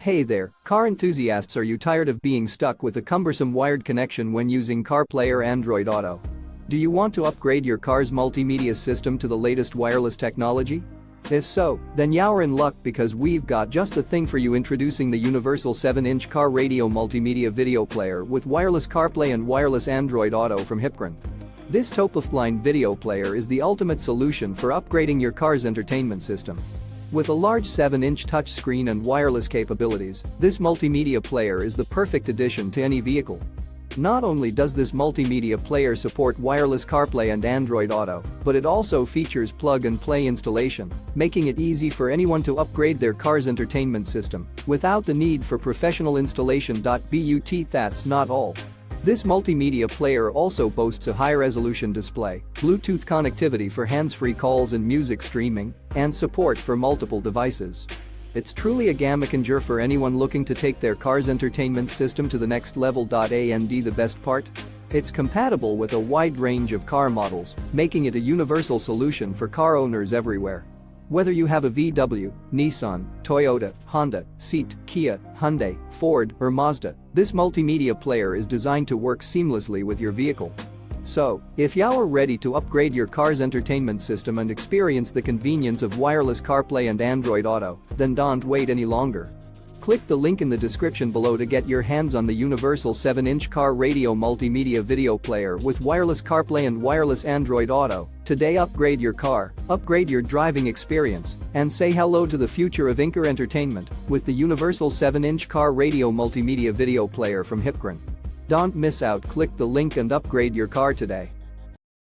Hey there, car enthusiasts, are you tired of being stuck with a cumbersome wired connection when using Carplay or Android Auto? Do you want to upgrade your car's multimedia system to the latest wireless technology? If so, then you're in luck because we've got just the thing for you. Introducing the universal 7-inch car radio multimedia video player with wireless Carplay and wireless Android Auto from Hypcrin. This top-of-line video player is the ultimate solution for upgrading your car's entertainment system. With a large 7-inch touchscreen and wireless capabilities, this multimedia player is the perfect addition to any vehicle. Not only does this multimedia player support wireless CarPlay and Android Auto, but it also features plug-and-play installation, making it easy for anyone to upgrade their car's entertainment system without the need for professional installation. But that's not all. This multimedia player also boasts a high-resolution display, Bluetooth connectivity for hands-free calls and music streaming, and support for multiple devices. It's truly a game-changer for anyone looking to take their car's entertainment system to the next level. And the best part? It's compatible with a wide range of car models, making it a universal solution for car owners everywhere. Whether you have a VW, Nissan, Toyota, Honda, Seat, Kia, Hyundai, Ford, or Mazda, this multimedia player is designed to work seamlessly with your vehicle. So, if you're ready to upgrade your car's entertainment system and experience the convenience of wireless CarPlay and Android Auto, then don't wait any longer. Click the link in the description below to get your hands on the universal 7-inch car radio multimedia video player with wireless CarPlay and wireless Android Auto. Today, upgrade your car, upgrade your driving experience, and say hello to the future of car entertainment with the universal 7-inch car radio multimedia video player from Hypcrin. Don't miss out. Click the link and upgrade your car today.